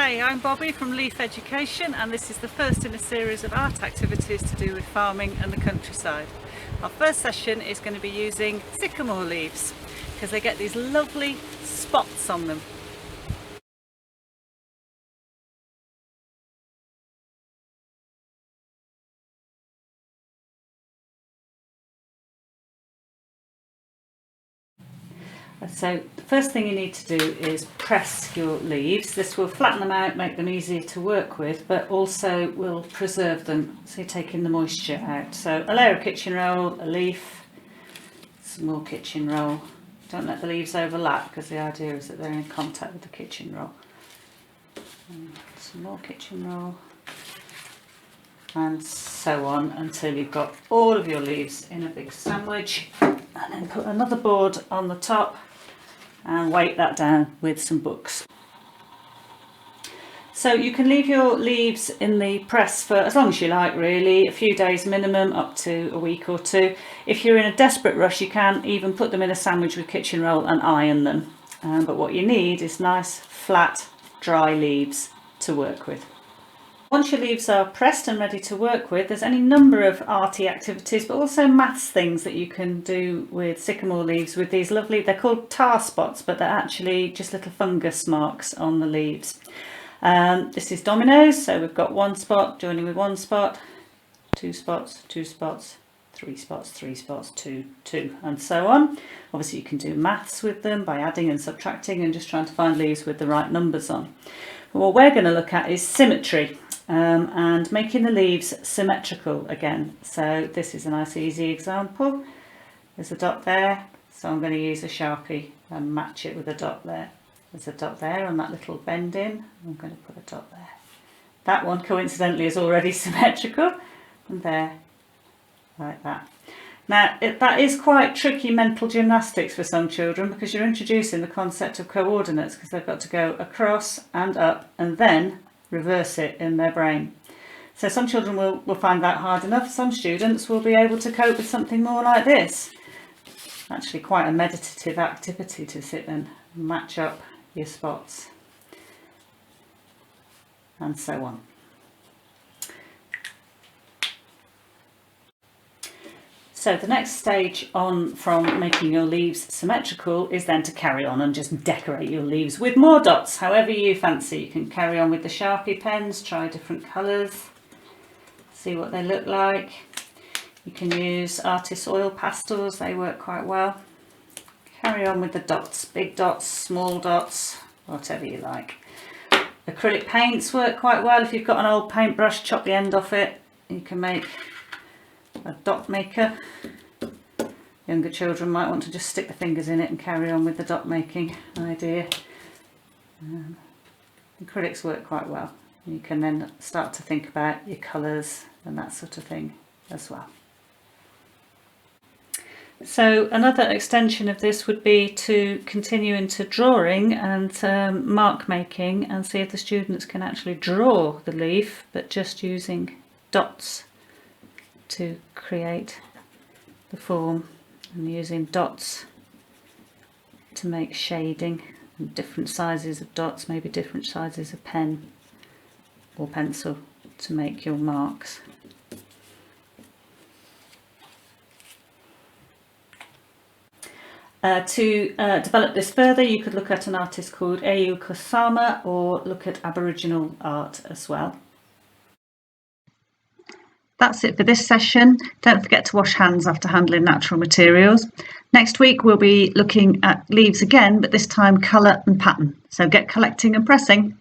Hi, I'm Bobby from Leaf Education, and this is the first in a series of art activities to do with farming and the countryside. Our first session is going to be using sycamore leaves because they get these lovely spots on them. So the first thing you need to do is press your leaves. This will flatten them out, make them easier to work with, but also will preserve them, so you're taking the moisture out. So a layer of kitchen roll, a leaf, some more kitchen roll. Don't let the leaves overlap because the idea is that they're in contact with the kitchen roll. And some more kitchen roll, and so on until you've got all of your leaves in a big sandwich, and then put another board on the top and weight that down with some books. So you can leave your leaves in the press for as long as you like, really, a few days minimum, up to a week or two. If you're in a desperate rush, you can even put them in a sandwich with kitchen roll and iron them. But what you need is nice, flat, dry leaves to work with. Once your leaves are pressed and ready to work with, there's any number of arty activities, but also maths things that you can do with sycamore leaves with these lovely, they're called tar spots, but they're actually just little fungus marks on the leaves. This is dominoes, so we've got one spot joining with one spot, two spots, two spots, three spots, three spots, two, two, and so on. Obviously you can do maths with them by adding and subtracting and just trying to find leaves with the right numbers on. But what we're going to look at is symmetry. And making the leaves symmetrical again. So this is a nice easy example. There's a dot there, so I'm going to use a Sharpie and match it with a dot there. There's a dot there on that little bend in. I'm going to put a dot there. That one coincidentally is already symmetrical, and there, like that. Now that is quite tricky mental gymnastics for some children because you're introducing the concept of coordinates because they've got to go across and up and then reverse it in their brain. So some children will find that hard enough. Some students will be able to cope with something more like this. Actually quite a meditative activity to sit and match up your spots and so on. So the next stage on from making your leaves symmetrical is then to carry on and just decorate your leaves with more dots, however you fancy. You can carry on with the Sharpie pens, try different colours, see what they look like. You can use artist oil pastels, they work quite well. Carry on with the dots, big dots, small dots, whatever you like. Acrylic paints work quite well. If you've got an old paintbrush, chop the end off it. You can make a dot maker. Younger children might want to just stick the fingers in it and carry on with the dot making idea. Acrylics work quite well. You can then start to think about your colours and that sort of thing as well. So another extension of this would be to continue into drawing and mark making and see if the students can actually draw the leaf, but just using dots to create the form, and using dots to make shading, and different sizes of dots, maybe different sizes of pen or pencil to make your marks. To develop this further, you could look at an artist called Ayu Kusama or look at Aboriginal art as well. That's it for this session. Don't forget to wash hands after handling natural materials. Next week we'll be looking at leaves again, but this time colour and pattern. So get collecting and pressing.